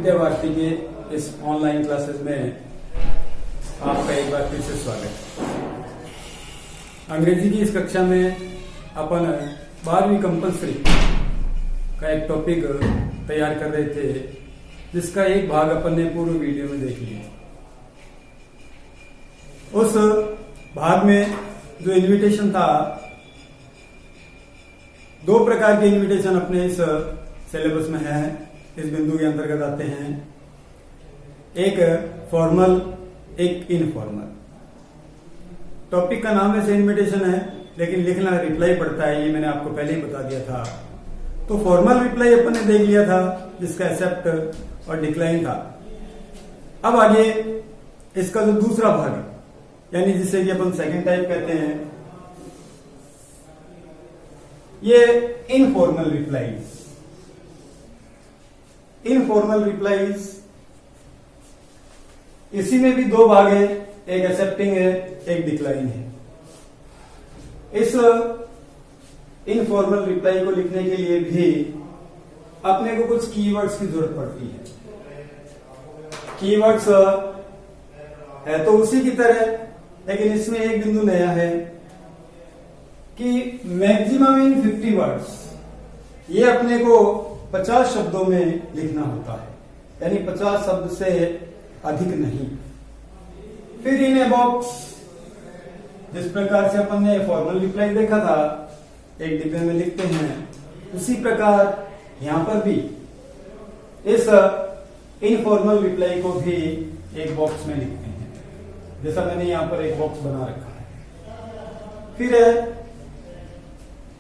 विद्या भारती के इस online classes में आपका एक बार फिर से स्वागत। अंग्रेजी की इस कक्षा में अपन 12वीं कंपल्सरी का एक टॉपिक तैयार कर रहे थे, जिसका एक भाग अपन ने पूर्व वीडियो में देख लिया। उस भाग में जो इनविटेशन था, दो प्रकार के इनविटेशन अपने इस सिलेबस में है, इस बिंदु के अंतर्गत आते हैं। एक फॉर्मल, एक इनफॉर्मल। टॉपिक का नाम ऐसे इनविटेशन है, लेकिन लिखना रिप्लाई पड़ता है, ये मैंने आपको पहले ही बता दिया था। तो फॉर्मल रिप्लाई अपन ने देख लिया था, जिसका एक्सेप्ट और डिक्लाइन था। अब आगे इसका जो दूसरा भाग है, यानी जिसे कि अपन सेकंड टाइप कहते हैं, ये इनफॉर्मल रिप्लाईज। इनफॉर्मल रिप्लाईज, इसी में भी दो भाग है, एक एक्सेप्टिंग है, एक डिक्लाइन है। इस इनफॉर्मल रिप्लाई को लिखने के लिए भी अपने को कुछ कीवर्ड्स की जरूरत पड़ती है। कीवर्ड्स है तो उसी की तरह, लेकिन इसमें एक बिंदु नया है कि मैक्सिमम इन 50 वर्ड्स, ये अपने को 50 शब्दों में लिखना होता है, यानी 50 शब्द से अधिक नहीं। फिर इन ए बॉक्स, जिस प्रकार से अपन ने फॉर्मल रिप्लाई देखा था, एक डिब्बे में लिखते हैं, उसी प्रकार यहां पर भी इस इनफॉर्मल रिप्लाई को भी एक बॉक्स में लिखते हैं, जैसा मैंने यहां पर एक बॉक्स बना रखा है। फिर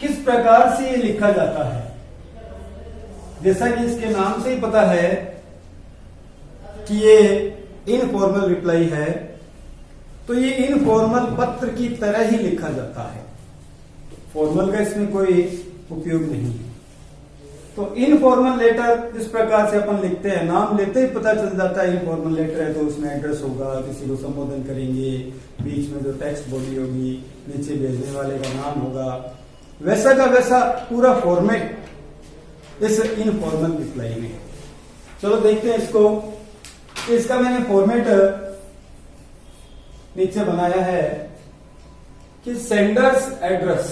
किस प्रकार से ये लिखा जाता है, जैसा कि इसके नाम से ही पता है कि ये इनफॉर्मल रिप्लाई है, तो ये इनफॉर्मल पत्र की तरह ही लिखा जाता है। फॉर्मल का इसमें कोई उपयोग नहीं है। तो इनफॉर्मल लेटर जिस प्रकार से अपन लिखते हैं, नाम लेते ही पता चल जाता है इनफॉर्मल लेटर है, तो उसमें एड्रेस होगा, किसी को संबोधन करेंगे, बीच में जो टेक्स्ट बॉडी होगी, नीचे भेजने वाले का नाम होगा, वैसा का वैसा पूरा फॉर्मेट इस इनफॉर्मल रिप्लाई में। चलो देखते हैं इसको। इसका मैंने फॉर्मेट नीचे बनाया है कि सेंडर्स एड्रेस,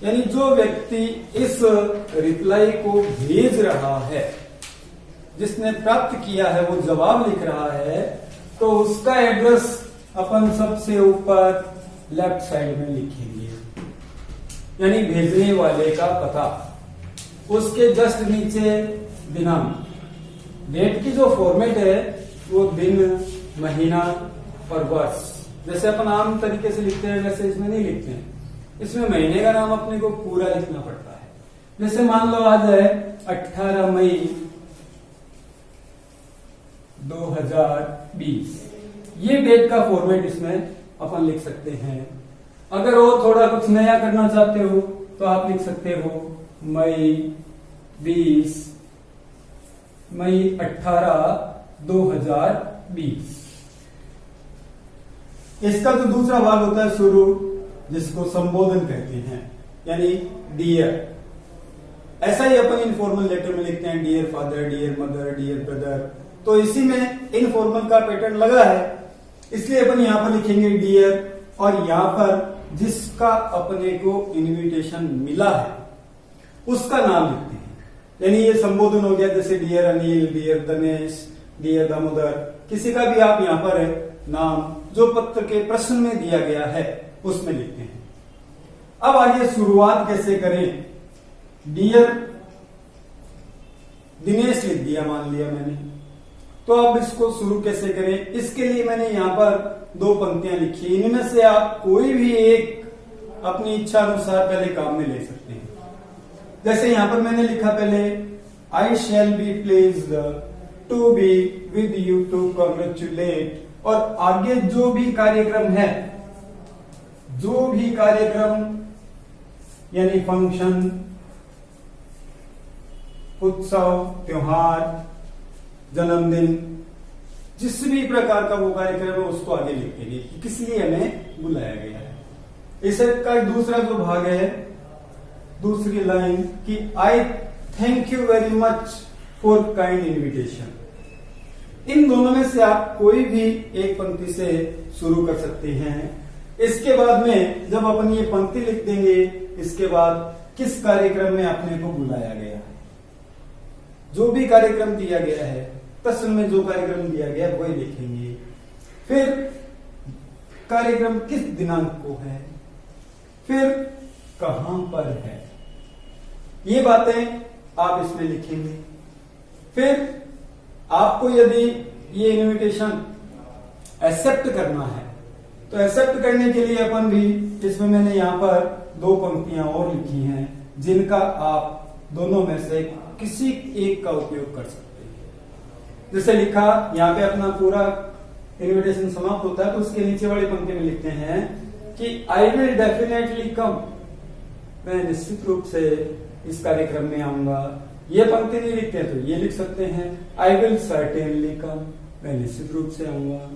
यानी जो व्यक्ति इस रिप्लाई को भेज रहा है, जिसने प्राप्त किया है, वो जवाब लिख रहा है, तो उसका एड्रेस अपन सबसे ऊपर लेफ्ट साइड में लिखेंगे, यानी भेजने वाले का पता। उसके जस्ट नीचे दिनांक, डेट की जो फॉर्मेट है वो दिन, महीना और वर्ष, जैसे अपन आम तरीके से लिखते हैं वैसे इसमें नहीं लिखते हैं। इसमें महीने का नाम अपने को पूरा लिखना पड़ता है। जैसे मान लो आज है 18 मई 2020, ये डेट का फॉर्मेट इसमें अपन लिख सकते हैं। अगर वो थोड़ा कुछ नया करना चाहते हो तो आप लिख सकते हो मई 18 2020। इसका जो दूसरा भाग होता है शुरू, जिसको संबोधन कहते हैं, यानी डियर। ऐसा ही अपन इनफॉर्मल लेटर में लिखते हैं, dear father, dear mother, dear brother. तो इसी में इनफॉर्मल का पैटर्न लगा है, इसलिए अपन यहां पर लिखेंगे डियर, और यहां पर जिसका अपने को इनविटेशन मिला है उसका नाम लिखते हैं। यानी ये संबोधन हो गया, जैसे dear Anil, dear Dinesh, dear Damodar, किसी का भी आप यहां पर नाम जो पत्र के प्रश्न में दिया गया है उसमें लिखते हैं। अब आगे शुरुआत कैसे करें। डियर दिनेश लिख दिया, मान लिया मैंने, तो अब इसको शुरू कैसे करें, इसके लिए मैंने यहां पर 2 पंक्तियां लिखी। इनमें से आप कोई भी एक अपनी इच्छा अनुसार पहले काम में ले सकते हैं। जैसे यहां पर मैंने लिखा पहले, I shall be pleased to be with you to congratulate, और आगे जो भी कार्यक्रम है, जो भी कार्यक्रम यानी फंक्शन, उत्सव, त्योहार, जन्मदिन, जिस भी प्रकार का वो कार्यक्रम है उसको आगे लिखेंगे, किस लिए हमें बुलाया गया है। इसका दूसरा जो भाग है, दूसरी लाइन कि I thank you very much for kind invitation. इन दोनों में से आप कोई भी एक पंक्ति से शुरू कर सकते हैं। इसके बाद में जब अपन ये पंक्ति लिख देंगे, इसके बाद किस कार्यक्रम में अपने को बुलाया गया है, जो भी कार्यक्रम दिया गया है, प्रश्न में जो कार्यक्रम दिया गया है वही लिखेंगे। फिर कार्यक्रम किस दिनांक को है, फिर कहां पर है, ये बातें आप इसमें लिखेंगे। फिर आपको यदि ये इनविटेशन एक्सेप्ट करना है तो एक्सेप्ट करने के लिए अपन भी इसमें मैंने यहां पर 2 पंक्तियां और लिखी हैं जिनका आप दोनों में से किसी एक का उपयोग कर सकते हैं। जैसे लिखा यहाँ पे अपना पूरा इनविटेशन समाप्त होता है तो उसके नीचे वाली पंक्ति में लिखते हैं कि आई विल डेफिनेटली कम, मैं निश्चित रूप से इस कार्यक्रम में आऊंगा। ये पंक्ति नहीं लिखते हैं तो ये लिख सकते हैं आई विल सर्टेनली कम, मैं निश्चित रूप से आऊंगा।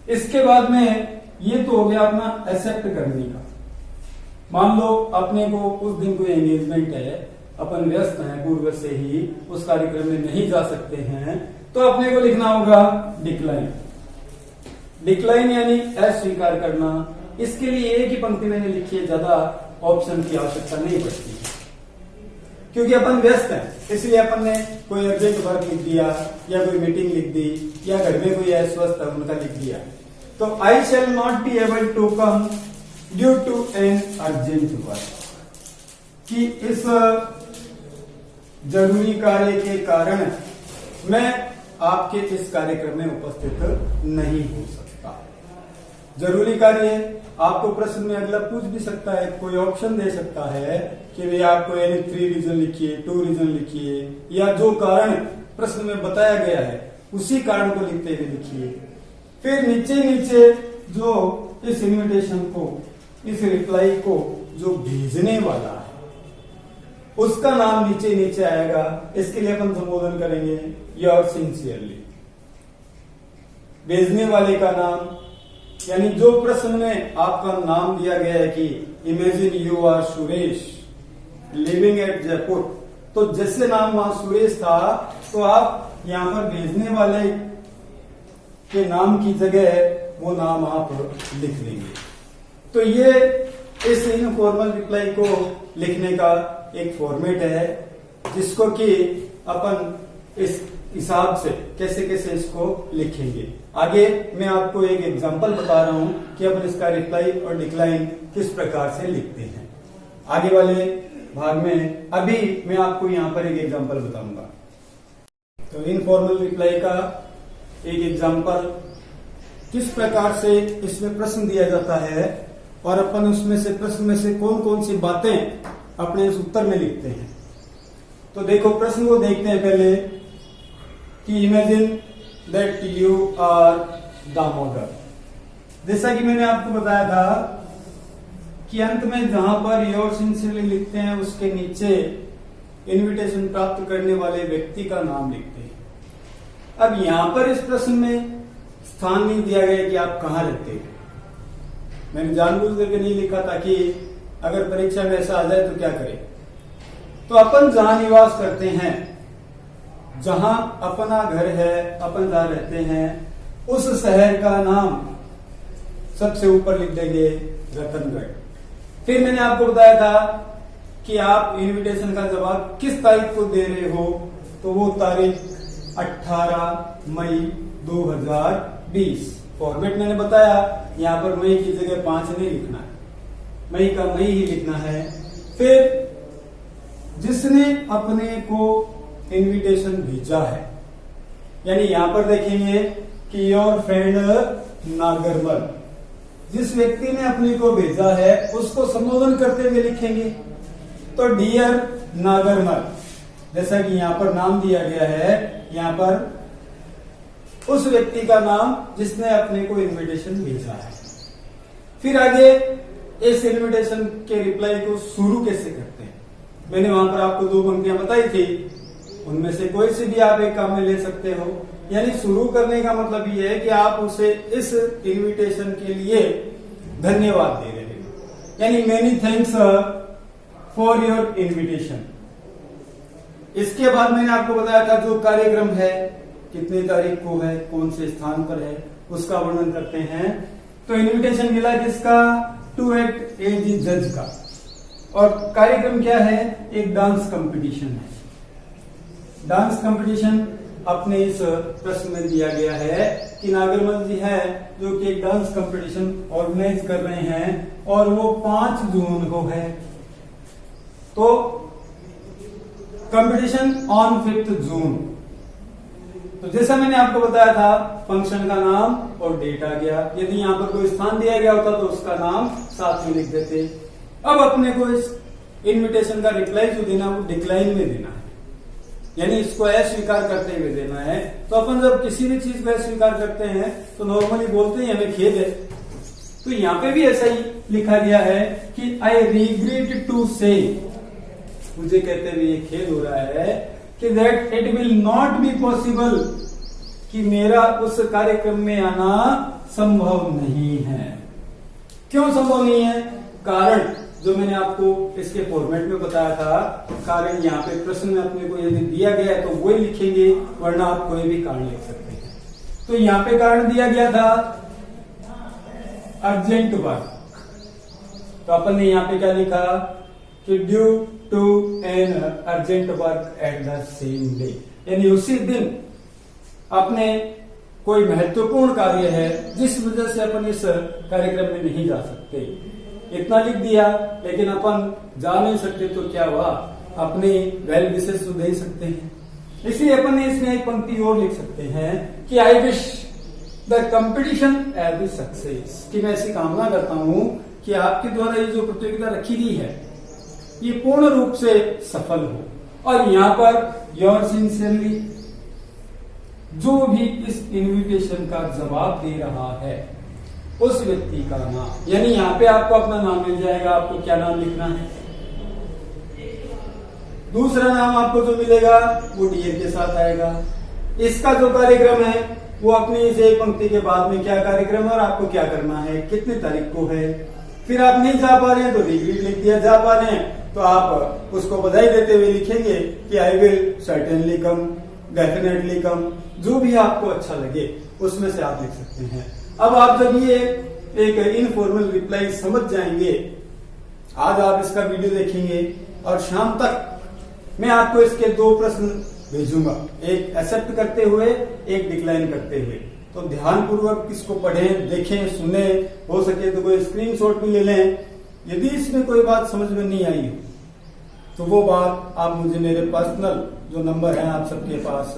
इसके बाद में ये तो हो गया अपना एक्सेप्ट करने का। मान लो अपने को उस दिन कोई एंगेजमेंट है, अपन व्यस्त हैं, पूर्व से ही उस कार्यक्रम में नहीं जा सकते हैं, तो अपने को लिखना होगा डिक्लाइन। डिक्लाइन यानी अस्वीकार करना। इसके लिए एक ही पंक्ति मैंने लिखी है, ज्यादा ऑप्शन की आवश्यकता नहीं पड़ती है क्योंकि अपन व्यस्त हैं, इसलिए अपन ने कोई अर्जेंट वर्क लिख दिया या कोई मीटिंग लिख दी या घर में कोई अस्वस्थ है उनका लिख दिया। तो I shall not be able to come due to an urgent work, कि इस जरूरी कार्य के कारण मैं आपके इस कार्यक्रम में उपस्थित नहीं हो सकता। जरूरी कार्य आपको प्रश्न में अगला पूछ भी सकता है, कोई ऑप्शन दे सकता है कि भाई आपको यानी 3 रीजन लिखिए, 2 रीजन लिखिए, या जो कारण प्रश्न में बताया गया है उसी कारण को लिखते हुए लिखिए। फिर नीचे नीचे जो इस इनविटेशन को, इस रिप्लाई को जो भेजने वाला है उसका नाम नीचे नीचे आएगा। इसके लिए अपन संबोधन करेंगे योर सिंसियरली। भेजने वाले का नाम, यानी जो प्रश्न में आपका नाम दिया गया है कि imagine you are Suresh living at Jaipur, तो जैसे नाम वहां सुरेश था तो आप यहां पर भेजने वाले के नाम की जगह वो नाम आप लिख देंगे। तो ये इस इनफॉर्मल रिप्लाई को लिखने का एक फॉर्मेट है जिसको कि अपन इस हिसाब से कैसे कैसे इसको लिखेंगे। आगे मैं आपको एक एग्जांपल बता रहा हूं कि अपन इसका रिप्लाई और डिक्लाइन किस प्रकार से लिखते हैं। आगे वाले भाग में अभी मैं आपको यहां पर एक एग्जांपल बताऊंगा। तो इनफॉर्मल रिप्लाई का एक एग्जांपल, किस प्रकार से इसमें प्रश्न दिया जाता है और अपन उसमें से प्रश्न में से कौन कौन सी बातें अपने इस उत्तर में लिखते हैं। तो देखो प्रश्न को देखते हैं पहले कि imagine that you are Damodar. जैसा कि मैंने आपको बताया था कि अंत में जहां पर योर सिंसियरली लिखते हैं उसके नीचे इनविटेशन प्राप्त करने वाले व्यक्ति का नाम लिखते हैं। अब यहां पर इस प्रश्न में स्थान नहीं दिया गया कि आप कहां रहते हैं। मैंने जानबूझ करके नहीं लिखा ताकि अगर परीक्षा में ऐसा आ जाए तो क्या करें। तो अपन जहां निवास करते हैं, जहां अपना घर है, अपन जहां रहते हैं, उस शहर का नाम सबसे ऊपर लिख देंगे रतनगढ़। फिर मैंने आपको बताया था कि आप इनविटेशन का जवाब किस तारीख को दे रहे हो, तो वो तारीख 18 मई 2020। फॉर्मेट मैंने बताया, यहां पर मई की जगह 5 नहीं लिखना है, मई का मई ही लिखना है। फिर जिसने अपने को इनविटेशन भेजा है, यानी यहां पर देखेंगे कि योर फ्रेंड नागरमल, जिस व्यक्ति ने अपने को भेजा है उसको संबोधन करते हुए लिखेंगे। तो डियर नागरमल, जैसा कि यहां पर नाम दिया गया है, यहां पर उस व्यक्ति का नाम जिसने अपने को इनविटेशन भेजा है। फिर आगे इस इनविटेशन के रिप्लाई को शुरू कैसे करते हैं, मैंने वहां पर आपको 2 पंक्तियां बताई थी, उनमें से कोई सी भी आप एक काम में ले सकते हो। यानी शुरू करने का मतलब ये है कि आप उसे इस इनविटेशन के लिए धन्यवाद दे रहे हो, यानी many thanks for your invitation. इसके बाद मैंने आपको बताया था जो कार्यक्रम है कितनी तारीख को है, कौन से स्थान पर है, उसका वर्णन करते हैं। तो इनविटेशन मिला किसका? टू एक्ट एज जज का। और कार्यक्रम क्या है? एक डांस कंपटीशन है। डांस कंपटीशन अपने इस प्रश्न में दिया गया है कि नागरमल जी है जो कि एक डांस कंपटीशन ऑर्गेनाइज कर रहे हैं और वो 5 जून को है। तो कंपटीशन ऑन 5 जून। तो जैसा मैंने आपको बताया था, फंक्शन का नाम और डेट आ गया। यदि यहाँ पर कोई स्थान दिया गया होता तो उसका नाम साथ में लिख देते। अब अपने को इस इनविटेशन का रिप्लाई जो देना वो डिक्लाइन में देना है, यानी इसको अस्वीकार करते हुए देना है। तो अपन जब किसी भी चीज को अस्वीकार करते हैं तो नॉर्मली बोलते हैं हमें खेद है। तो यहाँ पे भी ऐसा ही लिखा गया है कि आई रिग्रेट टू से, मुझे कहते हुए ये खेद हो रहा है कि that it will not be possible, कि मेरा उस कार्यक्रम में आना संभव नहीं है। क्यों संभव नहीं है? कारण जो मैंने आपको इसके फॉर्मेट में बताया था। कारण यहाँ पे प्रश्न में अपने को यदि दिया गया है तो वही लिखेंगे, वरना आप कोई भी कारण लिख सकते हैं। तो यहाँ पे कारण दिया गया था अर्जेंट वर्क। तो अपन ने यहाँ पे क्या लिखा कि due to an urgent work at the same day, यानी उसी दिन अपने कोई महत्वपूर्ण कार्य है जिस वजह से अपन इस कार्यक्रम में नहीं जा सकते। इतना लिख दिया, लेकिन अपन जा नहीं सकते तो क्या हुआ, अपने वेल विशेष तो दे सकते हैं। इसलिए अपन ने इसमें एक पंक्ति और लिख सकते हैं कि I wish the competition as a success, कि मैं ऐसी कामना करता हूं कि आपके द्वारा ये जो प्रतियोगिता रखी गई है ये पूर्ण रूप से सफल हो। और यहाँ पर योर सिंसियरली, जो भी इस इनविटेशन का जवाब दे रहा है उस व्यक्ति का नाम, यानी यहाँ पे आपको अपना नाम मिल जाएगा। आपको क्या नाम लिखना है? दूसरा नाम आपको जो मिलेगा वो डियर के साथ आएगा। इसका जो कार्यक्रम है वो अपनी इस एक पंक्ति के बाद में क्या कार्यक्रम है और आपको क्या करना है, कितनी तारीख को है। फिर आप नहीं जा पा रहे हैं तो रिग्रेट लिख दिया, जा पा रहे हैं तो आप उसको बधाई देते हुए लिखेंगे कि I will certainly come, definitely come, जो भी आपको अच्छा लगे उसमें से आप लिख सकते हैं। अब आप जब ये एक इनफॉर्मल रिप्लाई समझ जाएंगे, आज आप इसका वीडियो देखेंगे और शाम तक मैं आपको इसके 2 प्रश्न भेजूंगा, एक एक्सेप्ट करते हुए, एक डिक्लाइन करते हुए। तो ध्यानपूर्वक इसको पढ़ें, देखें, सुने, हो सके तो कोई स्क्रीनशॉट भी ले लें। यदि इसमें कोई बात समझ में नहीं आई हो तो वो बात आप मुझे मेरे पर्सनल जो नंबर है आप सबके पास,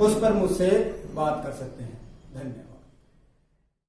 उस पर मुझसे बात कर सकते हैं। धन्यवाद।